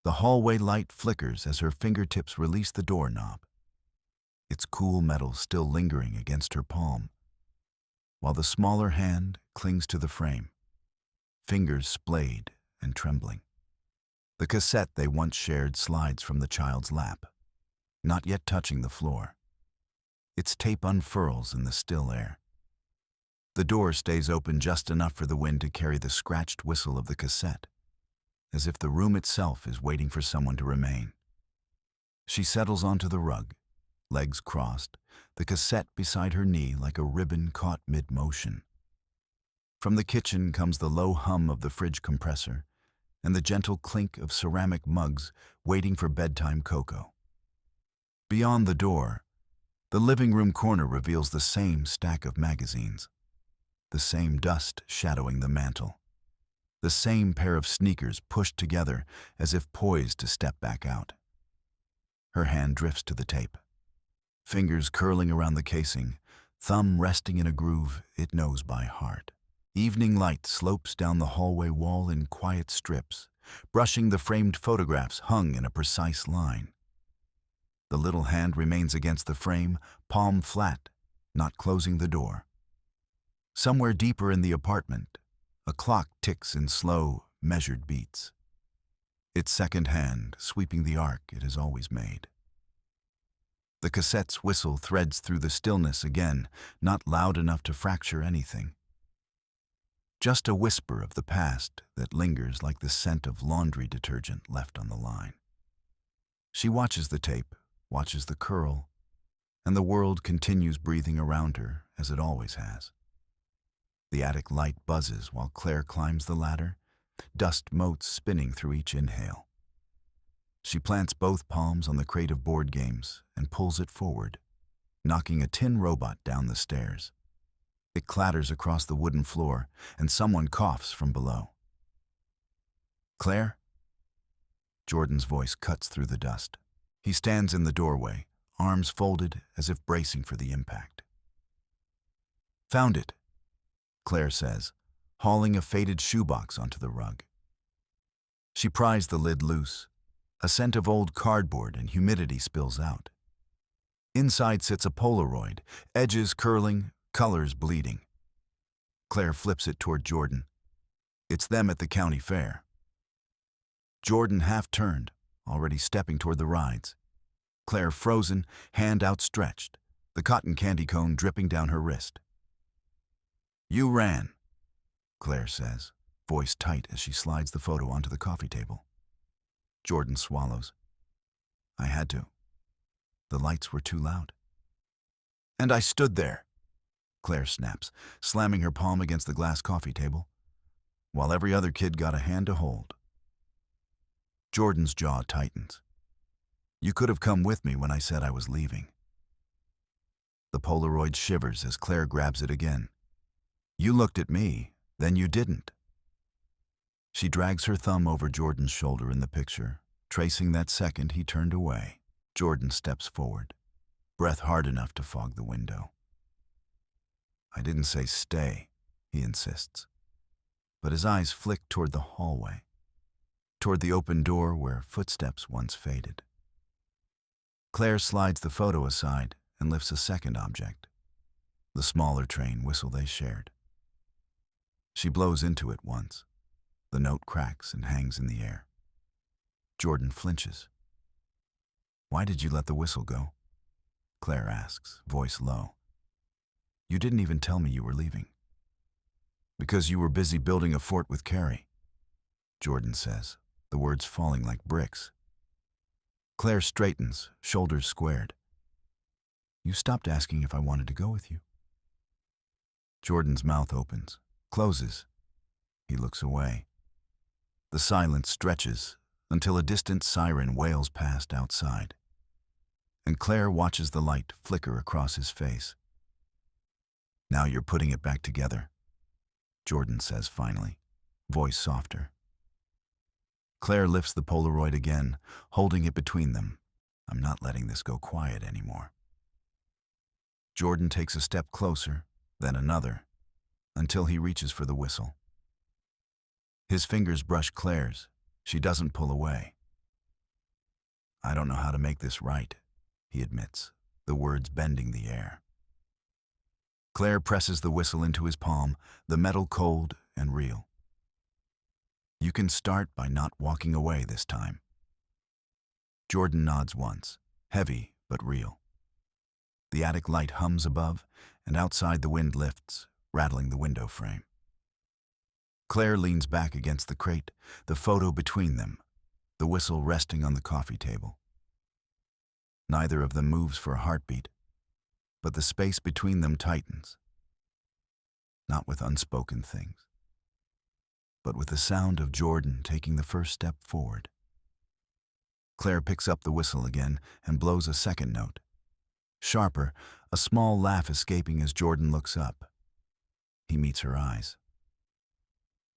The hallway light flickers as her fingertips release the doorknob, its cool metal still lingering against her palm, while the smaller hand clings to the frame, fingers splayed and trembling. The cassette they once shared slides from the child's lap, not yet touching the floor. Its tape unfurls in the still air. The door stays open just enough for the wind to carry the scratched whistle of the cassette, as if the room itself is waiting for someone to remain. She settles onto the rug, legs crossed, the cassette beside her knee like a ribbon caught mid-motion. From the kitchen comes the low hum of the fridge compressor and the gentle clink of ceramic mugs waiting for bedtime cocoa. Beyond the door, the living room corner reveals the same stack of magazines, the same dust shadowing the mantel, the same pair of sneakers pushed together as if poised to step back out. Her hand drifts to the tape, fingers curling around the casing, thumb resting in a groove it knows by heart. Evening light slopes down the hallway wall in quiet strips, brushing the framed photographs hung in a precise line. The little hand remains against the frame, palm flat, not closing the door. Somewhere deeper in the apartment, a clock ticks in slow, measured beats, its second hand sweeping the arc it has always made. The cassette's whistle threads through the stillness again, not loud enough to fracture anything. Just a whisper of the past that lingers like the scent of laundry detergent left on the line. She watches the tape, watches the curl, and the world continues breathing around her as it always has. The attic light buzzes while Claire climbs the ladder, dust motes spinning through each inhale. She plants both palms on the crate of board games and pulls it forward, knocking a tin robot down the stairs. It clatters across the wooden floor, and someone coughs from below. "Claire?" Jordan's voice cuts through the dust. He stands in the doorway, arms folded as if bracing for the impact. "Found it," Claire says, hauling a faded shoebox onto the rug. She pries the lid loose. A scent of old cardboard and humidity spills out. Inside sits a Polaroid, edges curling, colors bleeding. Claire flips it toward Jordan. It's them at the county fair. Jordan half-turned, already stepping toward the rides. Claire frozen, hand outstretched, the cotton candy cone dripping down her wrist. "You ran," Claire says, voice tight as she slides the photo onto the coffee table. Jordan swallows. "I had to. The lights were too loud." "And I stood there," Claire snaps, slamming her palm against the glass coffee table, while every other kid got a hand to hold. Jordan's jaw tightens. "You could have come with me when I said I was leaving." The Polaroid shivers as Claire grabs it again. "You looked at me, then you didn't." She drags her thumb over Jordan's shoulder in the picture, tracing that second he turned away. Jordan steps forward, breath hard enough to fog the window. "I didn't say stay," he insists, but his eyes flick toward the hallway, toward the open door where footsteps once faded. Claire slides the photo aside and lifts a second object, the smaller train whistle they shared. She blows into it once. The note cracks and hangs in the air. Jordan flinches. "Why did you let the whistle go?" Claire asks, voice low. "You didn't even tell me you were leaving." "Because you were busy building a fort with Carrie," Jordan says, the words falling like bricks. Claire straightens, shoulders squared. "You stopped asking if I wanted to go with you." Jordan's mouth opens, closes. He looks away. The silence stretches until a distant siren wails past outside, and Claire watches the light flicker across his face. "Now you're putting it back together," Jordan says finally, voice softer. Claire lifts the Polaroid again, holding it between them. "I'm not letting this go quiet anymore." Jordan takes a step closer, then another, until he reaches for the whistle. His fingers brush Claire's. She doesn't pull away. I don't know how to make this right, he admits, the words bending the air. Claire presses the whistle into his palm, the metal cold and real. You can start by not walking away this time. Jordan nods once, heavy but real. The attic light hums above, and outside the wind lifts, rattling the window frame. Claire leans back against the crate, the photo between them, the whistle resting on the coffee table. Neither of them moves for a heartbeat, but the space between them tightens. Not with unspoken things, but with the sound of Jordan taking the first step forward. Claire picks up the whistle again and blows a second note. Sharper, a small laugh escaping as Jordan looks up. He meets her eyes.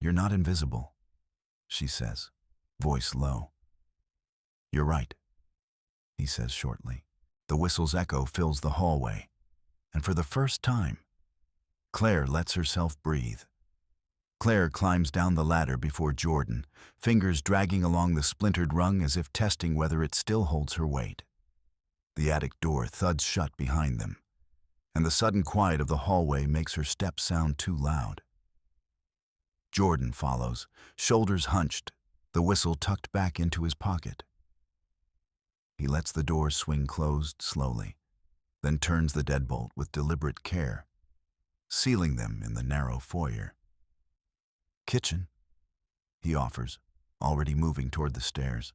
You're not invisible, she says, voice low. You're right, he says shortly. The whistle's echo fills the hallway, and for the first time, Claire lets herself breathe. Claire climbs down the ladder before Jordan, fingers dragging along the splintered rung as if testing whether it still holds her weight. The attic door thuds shut behind them, and the sudden quiet of the hallway makes her steps sound too loud. Jordan follows, shoulders hunched, the whistle tucked back into his pocket. He lets the door swing closed slowly, then turns the deadbolt with deliberate care, sealing them in the narrow foyer. Kitchen, he offers, already moving toward the stairs.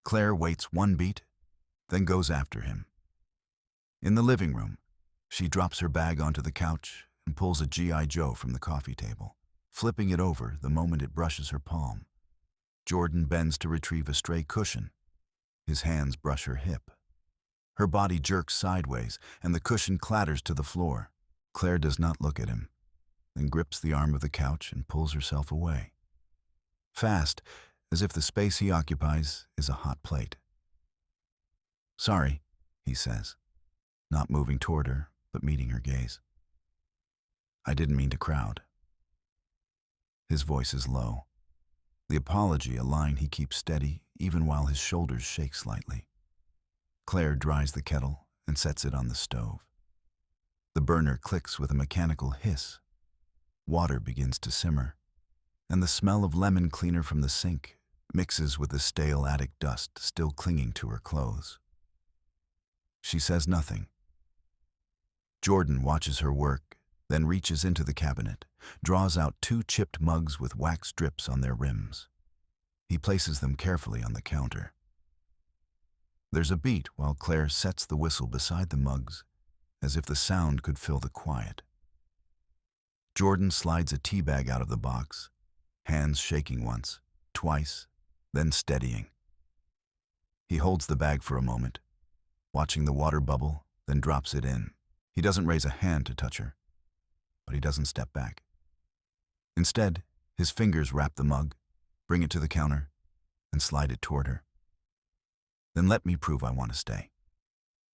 Claire waits one beat, then goes after him. In the living room, she drops her bag onto the couch and pulls a G.I. Joe from the coffee table, flipping it over the moment it brushes her palm. Jordan bends to retrieve a stray cushion. His hands brush her hip. Her body jerks sideways, and the cushion clatters to the floor. Claire does not look at him, then grips the arm of the couch and pulls herself away. Fast, as if the space he occupies is a hot plate. Sorry, he says, not moving toward her, but meeting her gaze. I didn't mean to crowd. His voice is low. The apology a line he keeps steady even while his shoulders shake slightly. Claire dries the kettle and sets it on the stove. The burner clicks with a mechanical hiss. Water begins to simmer, and the smell of lemon cleaner from the sink mixes with the stale attic dust still clinging to her clothes. She says nothing. Jordan watches her work, then reaches into the cabinet, draws out 2 chipped mugs with wax drips on their rims. He places them carefully on the counter. There's a beat while Claire sets the whistle beside the mugs, as if the sound could fill the quiet. Jordan slides a tea bag out of the box, hands shaking once, twice, then steadying. He holds the bag for a moment, watching the water bubble, then drops it in. He doesn't raise a hand to touch her, but he doesn't step back. Instead, his fingers wrap the mug, bring it to the counter, and slide it toward her. Then let me prove I want to stay,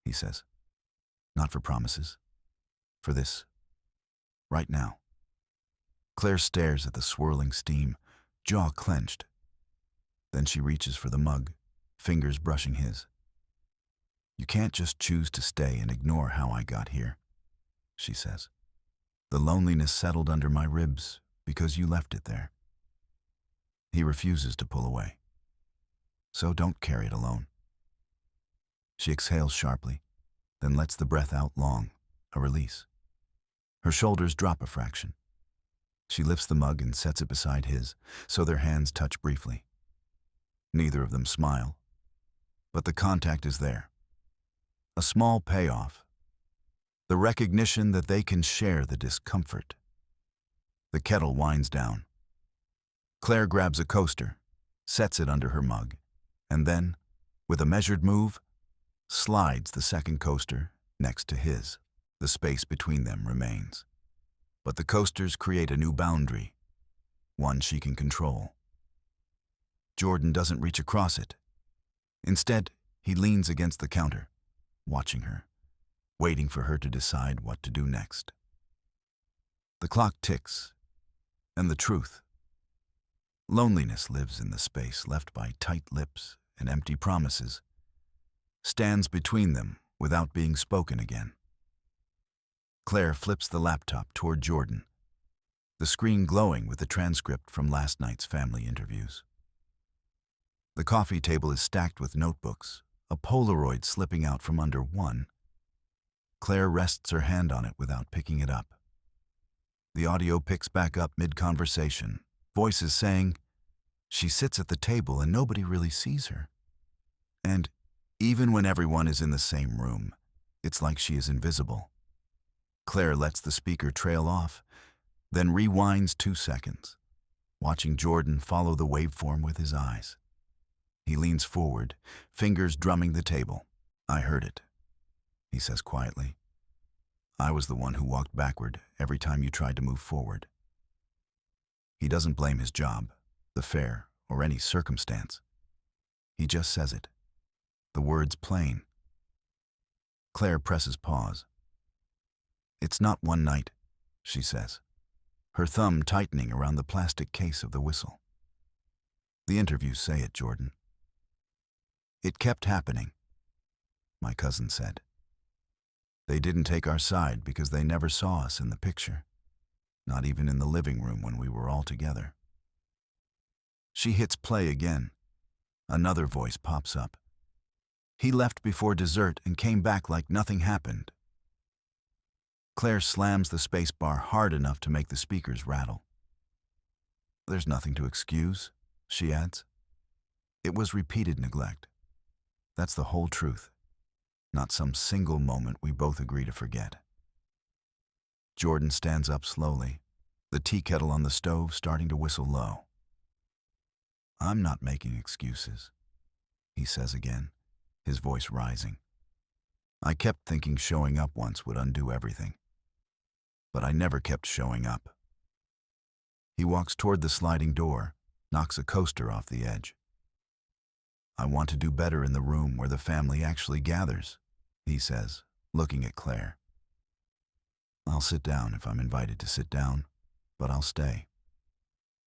he says. Not for promises, for this, right now. Claire stares at the swirling steam, jaw clenched. Then she reaches for the mug, fingers brushing his. You can't just choose to stay and ignore how I got here, she says. The loneliness settled under my ribs because you left it there. He refuses to pull away. So don't carry it alone. She exhales sharply, then lets the breath out long, a release. Her shoulders drop a fraction. She lifts the mug and sets it beside his, so their hands touch briefly. Neither of them smile, but the contact is there. A small payoff. The recognition that they can share the discomfort. The kettle winds down. Claire grabs a coaster, sets it under her mug, and then, with a measured move, slides the second coaster next to his. The space between them remains. But the coasters create a new boundary, one she can control. Jordan doesn't reach across it. Instead, he leans against the counter, watching her, waiting for her to decide what to do next. The clock ticks, and the truth. Loneliness lives in the space left by tight lips and empty promises, stands between them without being spoken again. Claire flips the laptop toward Jordan, the screen glowing with the transcript from last night's family interviews. The coffee table is stacked with notebooks, a Polaroid slipping out from under one. Claire rests her hand on it without picking it up. The audio picks back up mid-conversation, voices saying, she sits at the table and nobody really sees her. And even when everyone is in the same room, it's like she is invisible. Claire lets the speaker trail off, then rewinds 2 seconds, watching Jordan follow the waveform with his eyes. He leans forward, fingers drumming the table. I heard it, he says quietly. I was the one who walked backward every time you tried to move forward. He doesn't blame his job, the fare, or any circumstance. He just says it. The words plain. Claire presses pause. It's not one night, she says, her thumb tightening around the plastic case of the whistle. The interviews say it, Jordan. It kept happening, my cousin said. They didn't take our side because they never saw us in the picture, not even in the living room when we were all together. She hits play again. Another voice pops up. He left before dessert and came back like nothing happened. Claire slams the space bar hard enough to make the speakers rattle. There's nothing to excuse, she adds. It was repeated neglect. That's the whole truth, not some single moment we both agree to forget. Jordan stands up slowly, the tea kettle on the stove starting to whistle low. I'm not making excuses, he says again, his voice rising. I kept thinking showing up once would undo everything. But I never kept showing up. He walks toward the sliding door, knocks a coaster off the edge. I want to do better in the room where the family actually gathers, he says, looking at Claire. I'll sit down if I'm invited to sit down, but I'll stay.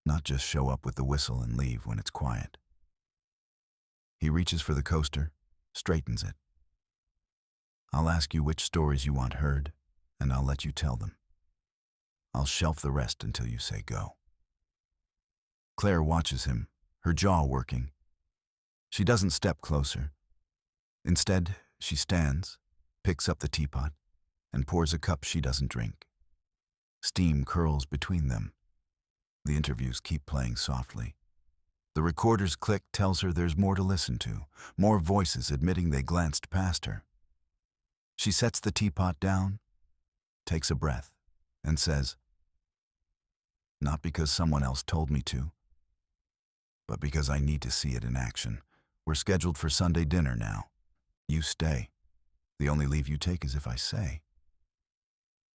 Not just show up with the whistle and leave when it's quiet. He reaches for the coaster, straightens it. I'll ask you which stories you want heard, and I'll let you tell them. I'll shelf the rest until you say go. Claire watches him, her jaw working. She doesn't step closer. Instead, she stands, picks up the teapot, and pours a cup she doesn't drink. Steam curls between them. The interviews keep playing softly. The recorder's click tells her there's more to listen to, more voices admitting they glanced past her. She sets the teapot down, takes a breath, and says, not because someone else told me to, but because I need to see it in action. We're scheduled for Sunday dinner now. You stay. The only leave you take is if I say.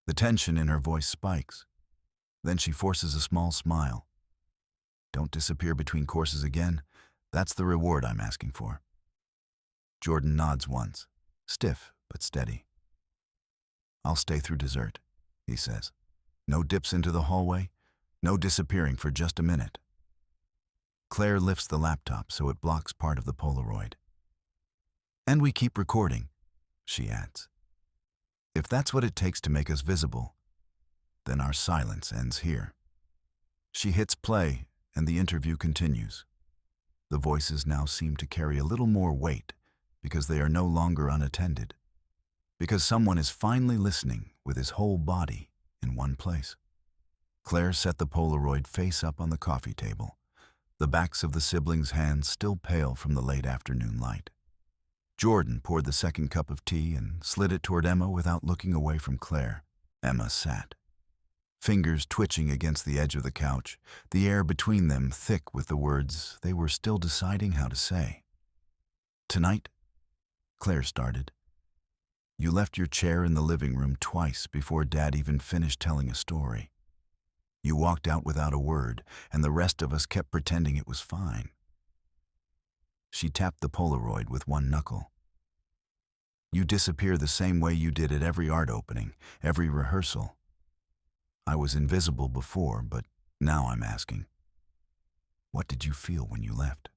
The tension in her voice spikes. Then she forces a small smile. Don't disappear between courses again. That's the reward I'm asking for. Jordan nods once, stiff but steady. I'll stay through dessert, he says. No dips into the hallway, no disappearing for just a minute. Claire lifts the laptop so it blocks part of the Polaroid. And we keep recording, she adds. If that's what it takes to make us visible, then our silence ends here. She hits play, and the interview continues. The voices now seem to carry a little more weight because they are no longer unattended, because someone is finally listening with his whole body in one place. Claire set the Polaroid face up on the coffee table, the backs of the siblings' hands still pale from the late afternoon light. Jordan poured the second cup of tea and slid it toward Emma without looking away from Claire. Emma sat, fingers twitching against the edge of the couch, the air between them thick with the words they were still deciding how to say. Tonight, Claire started, you left your chair in the living room twice before Dad even finished telling a story. You walked out without a word, and the rest of us kept pretending it was fine. She tapped the Polaroid with one knuckle. You disappear the same way you did at every art opening, every rehearsal. I was invisible before, but now I'm asking, what did you feel when you left?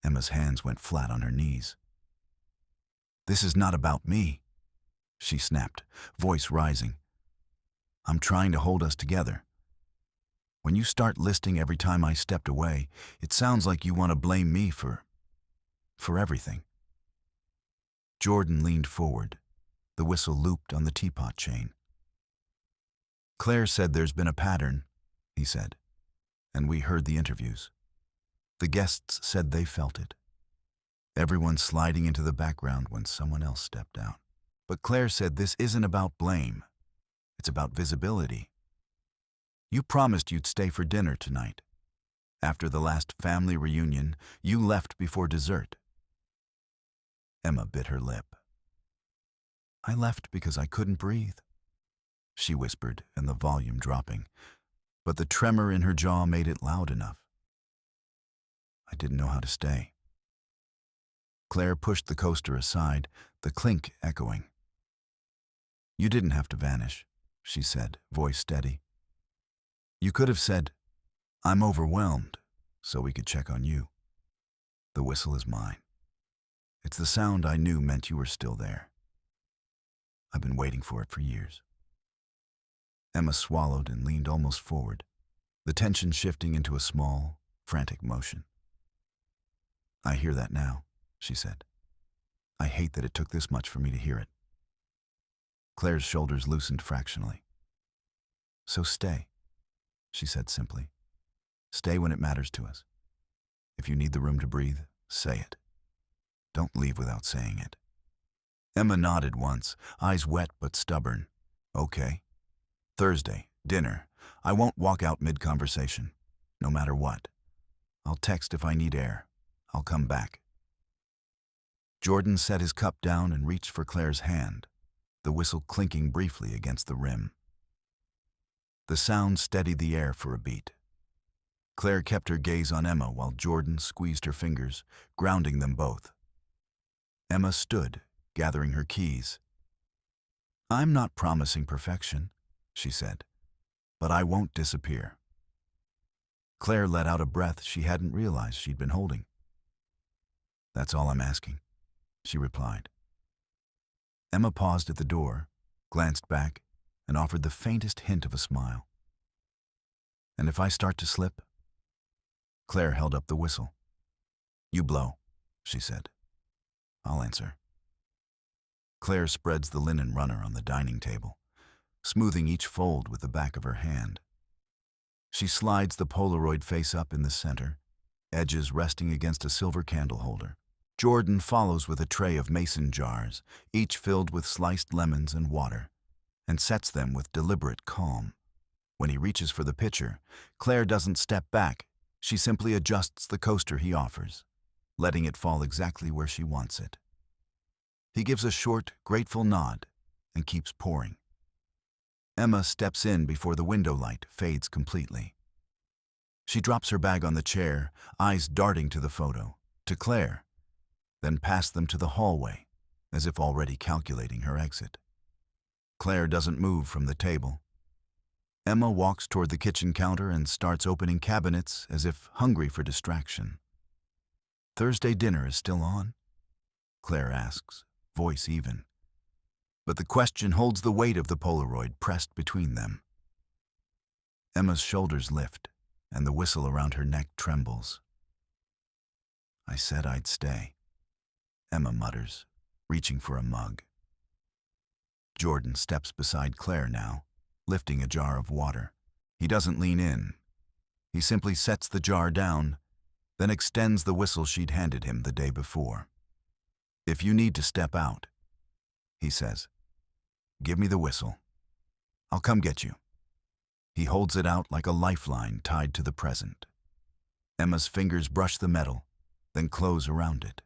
Emma's hands went flat on her knees. "This is not about me," she snapped, voice rising. "I'm trying to hold us together. When you start listing every time I stepped away, it sounds like you want to blame me for everything." Jordan leaned forward, the whistle looped on the teapot chain. "Claire said there's been a pattern," he said, "and we heard the interviews. The guests said they felt it. Everyone sliding into the background when someone else stepped out. But Claire said this isn't about blame. It's about visibility. You promised you'd stay for dinner tonight. After the last family reunion, you left before dessert." Emma bit her lip. "I left because I couldn't breathe," she whispered, and the volume dropping, but the tremor in her jaw made it loud enough. "I didn't know how to stay." Claire pushed the coaster aside, the clink echoing. "You didn't have to vanish," she said, voice steady. "You could have said, 'I'm overwhelmed,' so we could check on you. The whistle is mine. It's the sound I knew meant you were still there. I've been waiting for it for years." Emma swallowed and leaned almost forward, the tension shifting into a small, frantic motion. "I hear that now," she said. "I hate that it took this much for me to hear it." Claire's shoulders loosened fractionally. "So stay," she said simply. "Stay when it matters to us. If you need the room to breathe, say it. Don't leave without saying it." Emma nodded once, eyes wet but stubborn. "Okay. Thursday, dinner. I won't walk out mid-conversation, no matter what. I'll text if I need air. I'll come back." Jordan set his cup down and reached for Claire's hand, the whistle clinking briefly against the rim. The sound steadied the air for a beat. Claire kept her gaze on Emma while Jordan squeezed her fingers, grounding them both. Emma stood, gathering her keys. "I'm not promising perfection," she said, "but I won't disappear." Claire let out a breath she hadn't realized she'd been holding. "That's all I'm asking," she replied. Emma paused at the door, glanced back, and offered the faintest hint of a smile. "And if I start to slip?" Claire held up the whistle. "You blow," she said. "I'll answer." Claire spreads the linen runner on the dining table, smoothing each fold with the back of her hand. She slides the Polaroid face up in the center, edges resting against a silver candle holder. Jordan follows with a tray of mason jars, each filled with sliced lemons and water, and sets them with deliberate calm. When he reaches for the pitcher, Claire doesn't step back. She simply adjusts the coaster he offers, letting it fall exactly where she wants it. He gives a short, grateful nod and keeps pouring. Emma steps in before the window light fades completely. She drops her bag on the chair, eyes darting to the photo, to Claire, then past them to the hallway, as if already calculating her exit. Claire doesn't move from the table. Emma walks toward the kitchen counter and starts opening cabinets as if hungry for distraction. "Thursday dinner is still on?" Claire asks, voice even. But the question holds the weight of the Polaroid pressed between them. Emma's shoulders lift, and the whistle around her neck trembles. "I said I'd stay," Emma mutters, reaching for a mug. Jordan steps beside Claire now, lifting a jar of water. He doesn't lean in. He simply sets the jar down, then extends the whistle she'd handed him the day before. "If you need to step out," he says, "give me the whistle. I'll come get you." He holds it out like a lifeline tied to the present. Emma's fingers brush the metal, then close around it.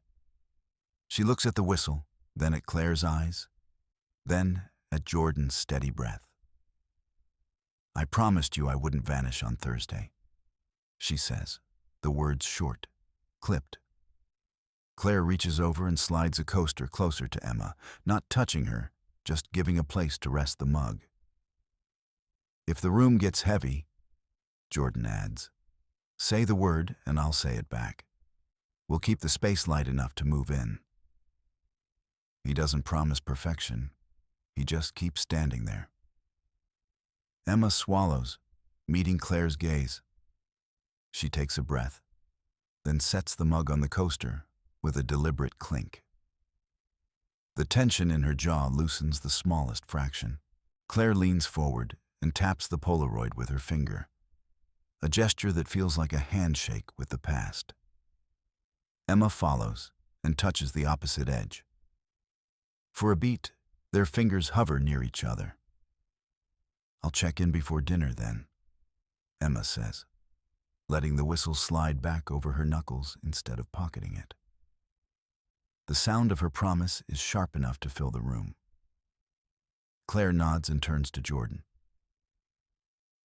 She looks at the whistle, then at Claire's eyes, then at Jordan's steady breath. "I promised you I wouldn't vanish on Thursday," she says, the words short, clipped. Claire reaches over and slides a coaster closer to Emma, not touching her, just giving a place to rest the mug. "If the room gets heavy," Jordan adds, "say the word and I'll say it back. We'll keep the space light enough to move in. He doesn't promise perfection. He just keeps standing there. Emma swallows, meeting Claire's gaze. She takes a breath, then sets the mug on the coaster with a deliberate clink. The tension in her jaw loosens the smallest fraction. Claire leans forward and taps the Polaroid with her finger, a gesture that feels like a handshake with the past. Emma follows and touches the opposite edge. For a beat, their fingers hover near each other. "I'll check in before dinner then," Emma says, letting the whistle slide back over her knuckles instead of pocketing it. The sound of her promise is sharp enough to fill the room. Claire nods and turns to Jordan.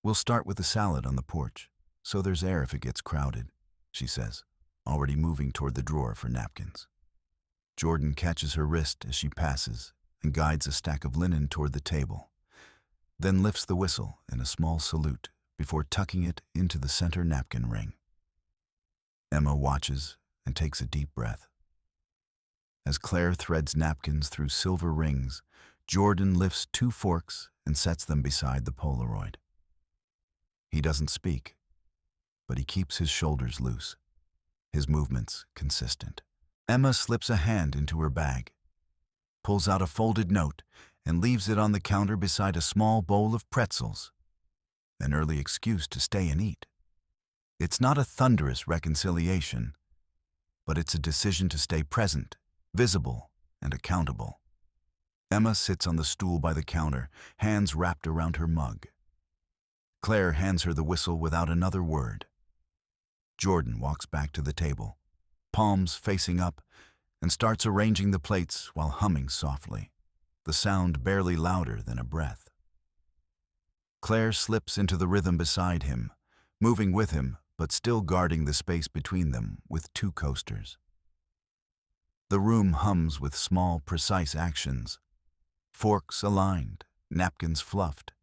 "We'll start with the salad on the porch, so there's air if it gets crowded," she says, already moving toward the drawer for napkins. Jordan catches her wrist as she passes and guides a stack of linen toward the table, then lifts the whistle in a small salute before tucking it into the center napkin ring. Emma watches and takes a deep breath. As Claire threads napkins through silver rings, Jordan lifts 2 forks and sets them beside the Polaroid. He doesn't speak, but he keeps his shoulders loose, his movements consistent. Emma slips a hand into her bag, pulls out a folded note, and leaves it on the counter beside a small bowl of pretzels, an early excuse to stay and eat. It's not a thunderous reconciliation, but it's a decision to stay present, visible, and accountable. Emma sits on the stool by the counter, hands wrapped around her mug. Claire hands her the whistle without another word. Jordan walks back to the table, palms facing up, and starts arranging the plates while humming softly, the sound barely louder than a breath. Claire slips into the rhythm beside him, moving with him but still guarding the space between them with 2 coasters. The room hums with small, precise actions, forks aligned, napkins fluffed,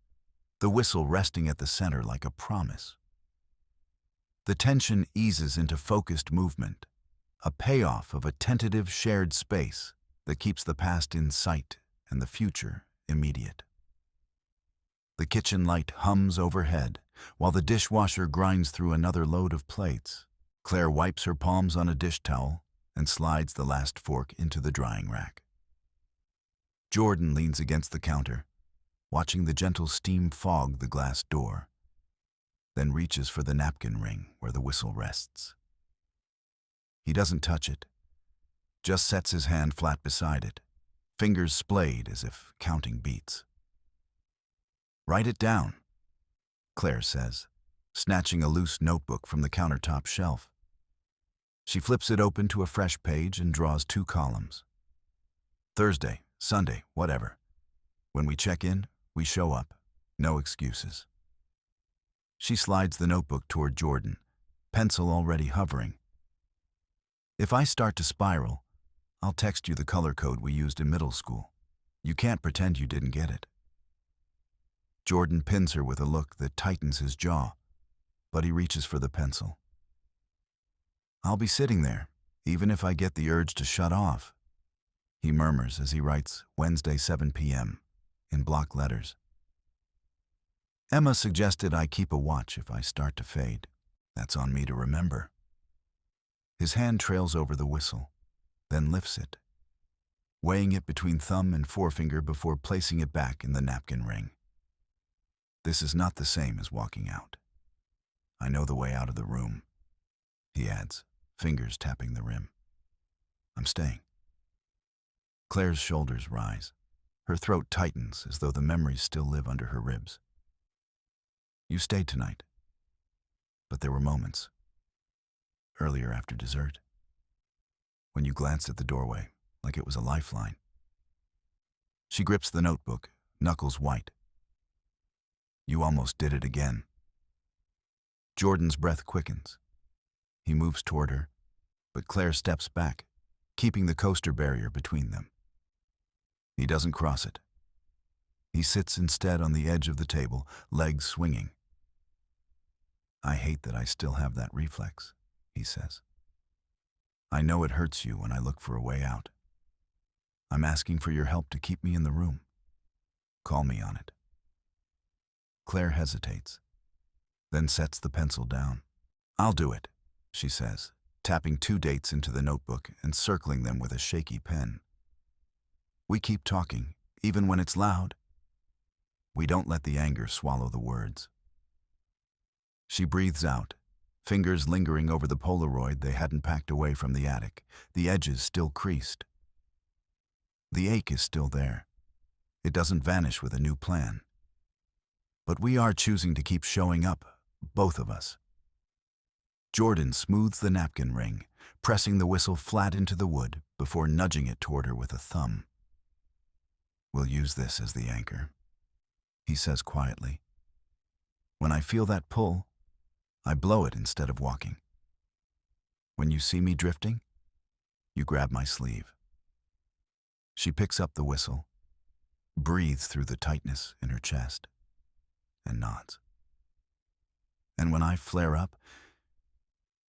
the whistle resting at the center like a promise. The tension eases into focused movement, a payoff of a tentative shared space that keeps the past in sight and the future immediate. The kitchen light hums overhead while the dishwasher grinds through another load of plates. Claire wipes her palms on a dish towel and slides the last fork into the drying rack. Jordan leans against the counter, watching the gentle steam fog the glass door, then reaches for the napkin ring where the whistle rests. He doesn't touch it, just sets his hand flat beside it, fingers splayed as if counting beats. "Write it down," Claire says, snatching a loose notebook from the countertop shelf. She flips it open to a fresh page and draws 2 columns. Thursday, Sunday, whatever. When we check in, we show up. No excuses. She slides the notebook toward Jordan, pencil already hovering. "If I start to spiral, I'll text you the color code we used in middle school. You can't pretend you didn't get it." Jordan pins her with a look that tightens his jaw, but he reaches for the pencil. "I'll be sitting there, even if I get the urge to shut off," he murmurs as he writes Wednesday 7 p.m. in block letters. Emma suggested I keep a watch if I start to fade. That's on me to remember. His hand trails over the whistle, then lifts it, weighing it between thumb and forefinger before placing it back in the napkin ring. "This is not the same as walking out. I know the way out of the room," he adds, fingers tapping the rim. "I'm staying." Claire's shoulders rise. Her throat tightens as though the memories still live under her ribs. "You stayed tonight. But there were moments. Earlier after dessert. When you glanced at the doorway, like it was a lifeline." She grips the notebook, knuckles white. "You almost did it again." Jordan's breath quickens. He moves toward her, but Claire steps back, keeping the coaster barrier between them. He doesn't cross it. He sits instead on the edge of the table, legs swinging. "I hate that I still have that reflex," he says. I know it hurts you when I look for a way out. I'm asking for your help to keep me in the room. Call me on it. Claire hesitates, then sets the pencil down. I'll do it, she says, tapping 2 dates into the notebook and circling them with a shaky pen. We keep talking, even when it's loud. We don't let the anger swallow the words. She breathes out, fingers lingering over the Polaroid they hadn't packed away from the attic, the edges still creased. The ache is still there. It doesn't vanish with a new plan. But we are choosing to keep showing up, both of us. Jordan smooths the napkin ring, pressing the whistle flat into the wood before nudging it toward her with a thumb. We'll use this as the anchor, he says quietly. When I feel that pull, I blow it instead of walking. When you see me drifting, you grab my sleeve. She picks up the whistle, breathes through the tightness in her chest, and nods. And when I flare up,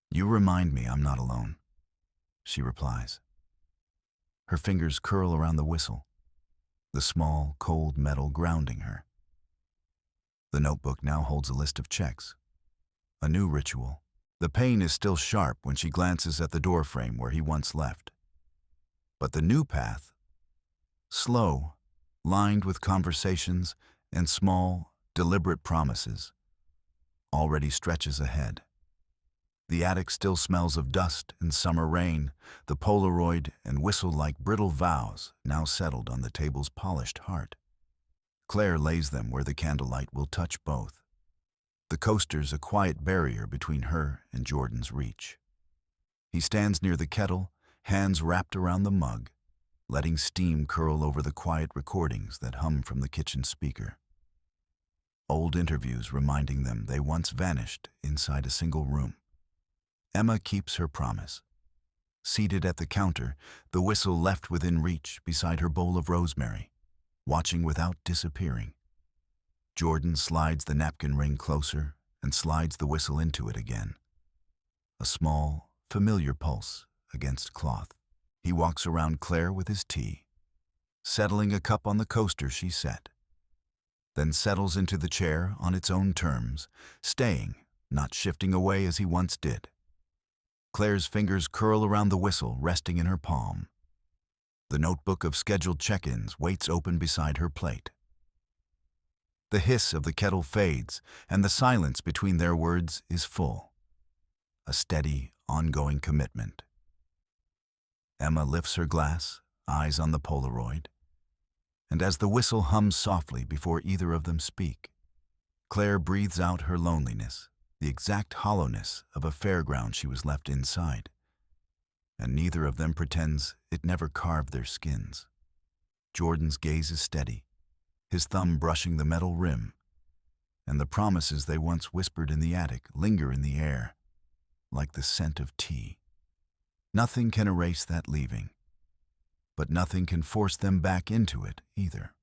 you remind me I'm not alone, she replies. Her fingers curl around the whistle, the small, cold metal grounding her. The notebook now holds a list of checks. A new ritual. The pain is still sharp when she glances at the doorframe where he once left. But the new path, slow, lined with conversations and small, deliberate promises, already stretches ahead. The attic still smells of dust and summer rain, the Polaroid and whistle-like brittle vows now settled on the table's polished heart. Claire lays them where the candlelight will touch both. The coaster's a quiet barrier between her and Jordan's reach. He stands near the kettle, hands wrapped around the mug, letting steam curl over the quiet recordings that hum from the kitchen speaker. Old interviews reminding them they once vanished inside a single room. Emma keeps her promise. Seated at the counter, the whistle left within reach beside her bowl of rosemary, watching without disappearing. Jordan slides the napkin ring closer and slides the whistle into it again. A small, familiar pulse against cloth. He walks around Claire with his tea, settling a cup on the coaster she set, then settles into the chair on its own terms, staying, not shifting away as he once did. Claire's fingers curl around the whistle resting in her palm. The notebook of scheduled check-ins waits open beside her plate. The hiss of the kettle fades, and the silence between their words is full. A steady, ongoing commitment. Emma lifts her glass, eyes on the Polaroid, and as the whistle hums softly before either of them speak, Claire breathes out her loneliness, the exact hollowness of a fairground she was left inside, and neither of them pretends it never carved their skins. Jordan's gaze is steady, his thumb brushing the metal rim, and the promises they once whispered in the attic linger in the air, like the scent of tea. Nothing can erase that leaving, but nothing can force them back into it either.